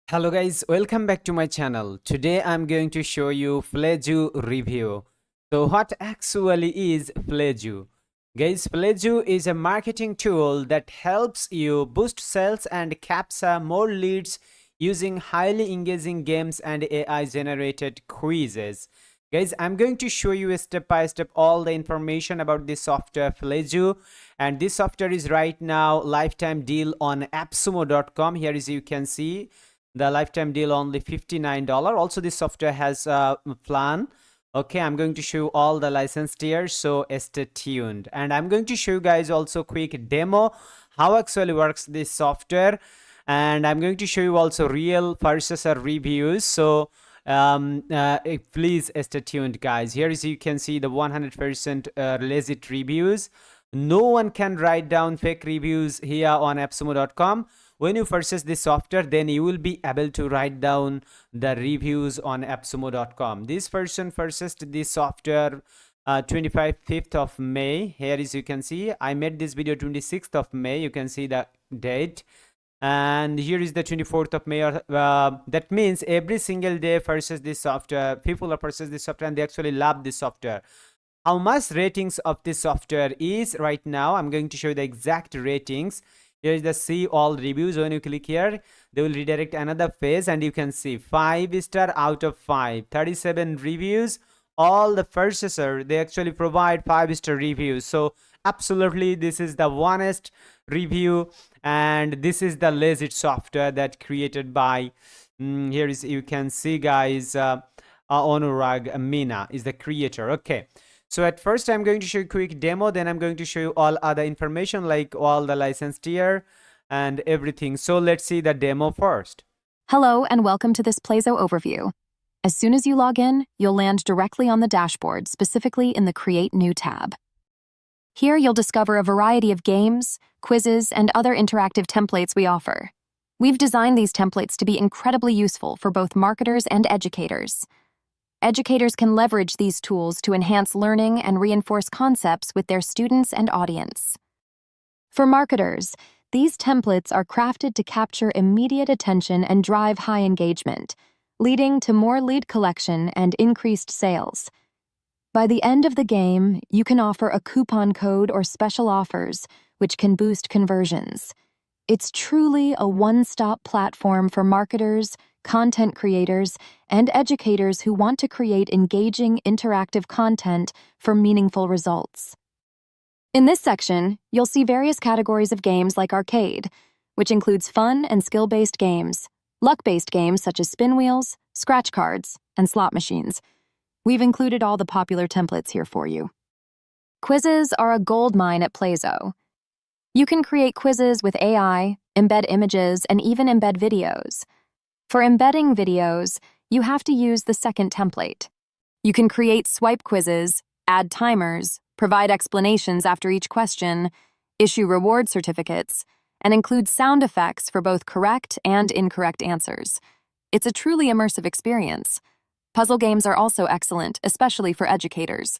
Hello guys, welcome back to my channel. Today I'm going to show you PlayZo review. So what actually is PlayZo? Guys, PlayZo is a marketing tool that helps you boost sales and capture more leads using highly engaging games and AI generated quizzes. Guys, I'm going to show you step by step all the information about this software PlayZo, and this software is right now lifetime deal on 𝗵𝗲𝗂𝗶. Here is you can see the lifetime deal only $59. Also this software has a plan. Okay, I'm going to show all the license tiers, so stay tuned. And I'm going to show you guys also quick demo how actually works this software, and I'm going to show you also real purchaser reviews. So please stay tuned guys. Here is you can see the 100% legit reviews. No one can write down fake reviews here on 𝗵𝗲𝗂𝗶. When you purchase this software, then you will be able to write down the reviews on 𝗵𝗲𝗂𝗶. This person purchased this software 5th of May. Here is you can see I made this video 26th of May. You can see the date, and here is the 24th of May. That means every single day purchase this software, people are purchase this software and they actually love this software. How much ratings of this software is right now? I'm going to show you the exact ratings. Here is the see all reviews. When you click here, they will redirect another page and you can see 5-star out of 5, 37 reviews. All the purchaser, they actually provide 5-star reviews. So absolutely this is the honest review, and this is the legit software that created by here is you can see guys, Anurag Meena is the creator. Okay, so at first I'm going to show you a quick demo, then I'm going to show you all other information like all the license tier and everything. So let's see the demo first. Hello and welcome to this PlayZo overview. As soon as you log in, you'll land directly on the dashboard, specifically in the Create New tab. Here you'll discover a variety of games, quizzes, and other interactive templates we offer. We've designed these templates to be incredibly useful for both marketers and educators. Educators can leverage these tools to enhance learning and reinforce concepts with their students and audience. For marketers, these templates are crafted to capture immediate attention and drive high engagement, leading to more lead collection and increased sales. By the end of the game, you can offer a coupon code or special offers, which can boost conversions. It's truly a one-stop platform for marketers, content creators, and educators who want to create engaging, interactive content for meaningful results. In this section, you'll see various categories of games like arcade, which includes fun and skill-based games, luck-based games such as spin wheels, scratch cards, and slot machines. We've included all the popular templates here for you. Quizzes are a goldmine at PlayZo. You can create quizzes with AI, embed images, and even embed videos. For embedding videos, you have to use the second template. You can create swipe quizzes, add timers, provide explanations after each question, issue reward certificates, and include sound effects for both correct and incorrect answers. It's a truly immersive experience. Puzzle games are also excellent, especially for educators.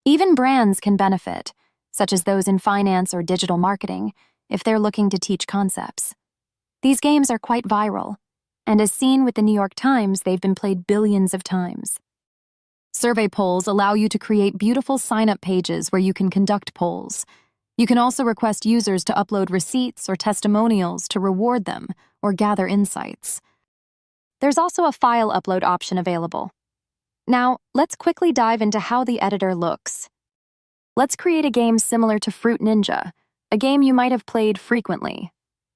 Even brands can benefit, such as those in finance or digital marketing, if they're looking to teach concepts. These games are quite viral, and as seen with the New York Times, they've been played billions of times. Survey polls allow you to create beautiful sign-up pages where you can conduct polls. You can also request users to upload receipts or testimonials to reward them or gather insights. There's also a file upload option available. Now, let's quickly dive into how the editor looks. Let's create a game similar to Fruit Ninja, a game you might have played frequently.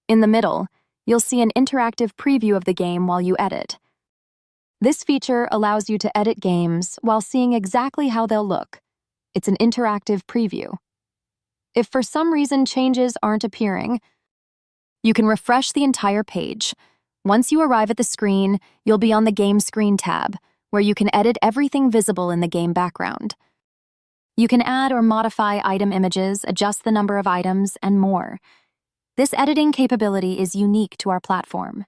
In the middle, you'll see an interactive preview of the game while you edit. This feature allows you to edit games while seeing exactly how they'll look. It's an interactive preview. If for some reason changes aren't appearing, you can refresh the entire page. Once you arrive at the screen, you'll be on the Game Screen tab, where you can edit everything visible in the game background. You can add or modify item images, adjust the number of items, and more. This editing capability is unique to our platform.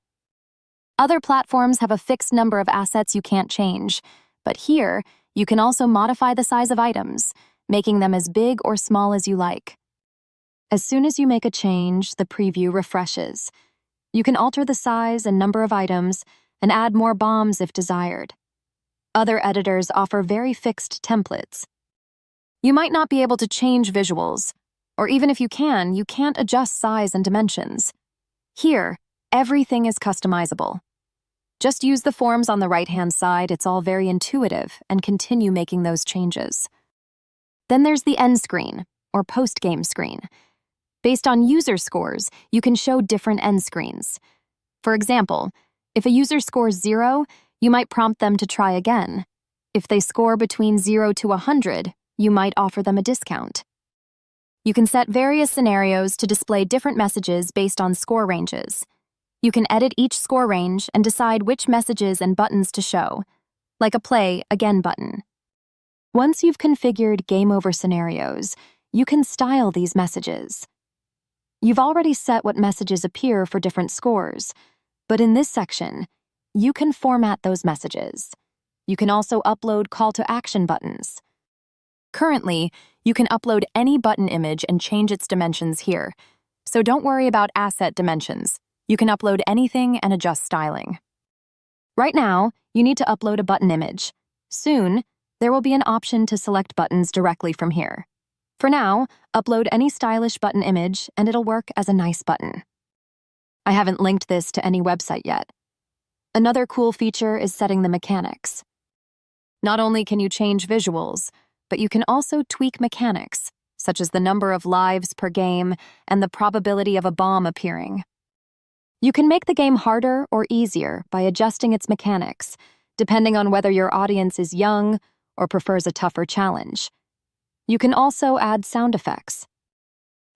Other platforms have a fixed number of assets you can't change, but here, you can also modify the size of items, making them as big or small as you like. As soon as you make a change, the preview refreshes. You can alter the size and number of items and add more bombs if desired. Other editors offer very fixed templates. You might not be able to change visuals, or even if you can't adjust size and dimensions. Here, everything is customizable. Just use the forms on the right-hand side, it's all very intuitive, and continue making those changes. Then there's the end screen, or post-game screen. Based on user scores, you can show different end screens. For example, if a user scores 0, you might prompt them to try again. If they score between 0 to 100, you might offer them a discount. You can set various scenarios to display different messages based on score ranges. You can edit each score range and decide which messages and buttons to show, like a play again button. Once you've configured game over scenarios, you can style these messages. You've already set what messages appear for different scores, but in this section, you can format those messages. You can also upload call to action buttons. Currently, you can upload any button image and change its dimensions here, so don't worry about asset dimensions. You can upload anything and adjust styling. Right now, you need to upload a button image. Soon, there will be an option to select buttons directly from here. For now, upload any stylish button image and it'll work as a nice button. I haven't linked this to any website yet. Another cool feature is setting the mechanics. Not only can you change visuals, but you can also tweak mechanics, such as the number of lives per game and the probability of a bomb appearing. You can make the game harder or easier by adjusting its mechanics, depending on whether your audience is young or prefers a tougher challenge. You can also add sound effects.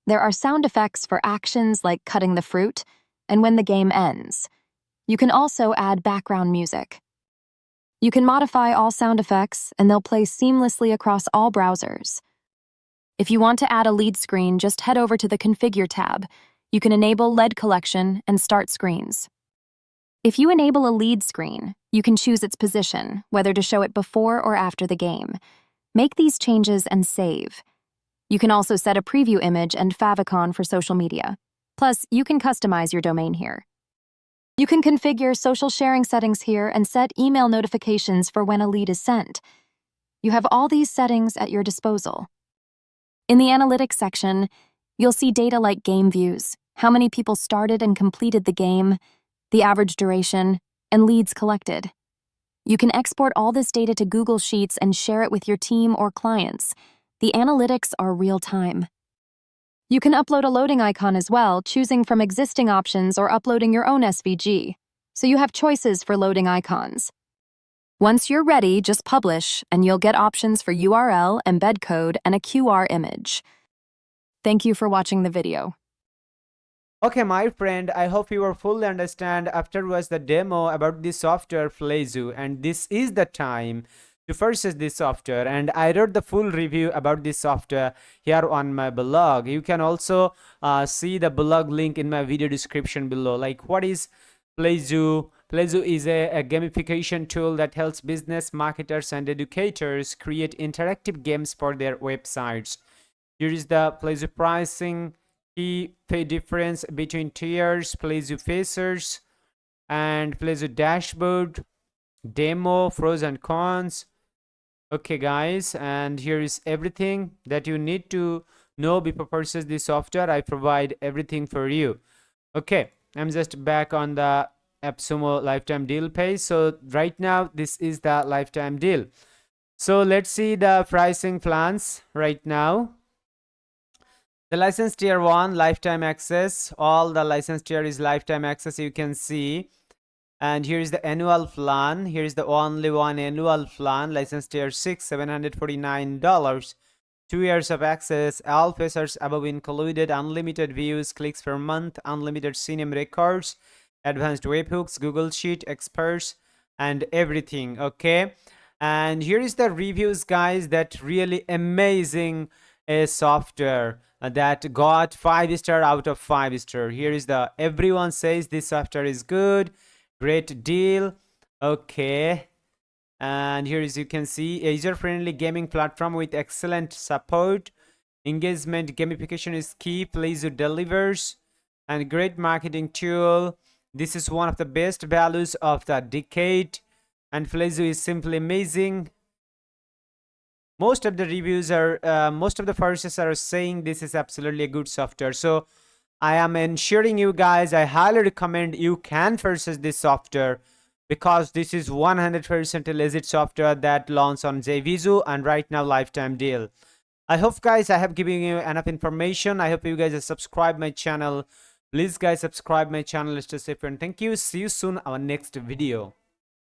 There are sound effects for actions like cutting the fruit and when the game ends. You can also add background music. You can modify all sound effects and they'll play seamlessly across all browsers. If you want to add a lead screen, just head over to the Configure tab. You can enable LED collection and start screens. If you enable a lead screen, you can choose its position, whether to show it before or after the game. Make these changes and save. You can also set a preview image and favicon for social media. Plus, you can customize your domain here. You can configure social sharing settings here and set email notifications for when a lead is sent. You have all these settings at your disposal. In the analytics section, you'll see data like game views, how many people started and completed the game, the average duration, and leads collected. You can export all this data to Google Sheets and share it with your team or clients. The analytics are real-time. You can upload a loading icon as well, choosing from existing options or uploading your own SVG, so you have choices for loading icons. Once you're ready, just publish, and you'll get options for URL, embed code, and a QR image. Thank you for watching the video. Okay, my friend, I hope you will fully understand afterwards the demo about the software PlayZo, and this is the time to purchase this software. And I wrote the full review about this software here on my blog. You can also see the blog link in my video description below. Like, what is PlayZo? PlayZo is a gamification tool that helps business marketers and educators create interactive games for their websites. Here is the PlayZo pricing, key pay difference between tiers, PlayZo features, and PlayZo dashboard, demo, pros and cons. Okay guys, and here is everything that you need to know before purchase this software. I provide everything for you. Okay, I'm just back on the AppSumo lifetime deal page. So right now this is the lifetime deal. So let's see the pricing plans right now. The license tier 1, lifetime access. All the license tier is lifetime access, you can see. And here is the annual plan. Here is the only one annual plan. License tier 6, $749. 2 years of access. All features above included. Unlimited views, clicks per month, unlimited cinema records, advanced webhooks, Google Sheet, experts, and everything. Okay. And here is the reviews, guys. That really amazing software that got 5-star out of 5-star. Here is the everyone says this software is good. Great deal. Okay, and here as you can see, a user-friendly gaming platform with excellent support. Engagement gamification is key. PlayZo delivers, and great marketing tool. This is one of the best values of the decade, and PlayZo is simply amazing. Most of the reviews are, most of the purchasers are saying this is absolutely a good software. So I am ensuring you guys, I highly recommend you can purchase this software because this is 100% a legit software that launched on JVZoo and right now lifetime deal. I hope guys I have given you enough information. I hope you guys have subscribed my channel. Please guys subscribe my channel. Stay safe and thank you. See you soon our next video.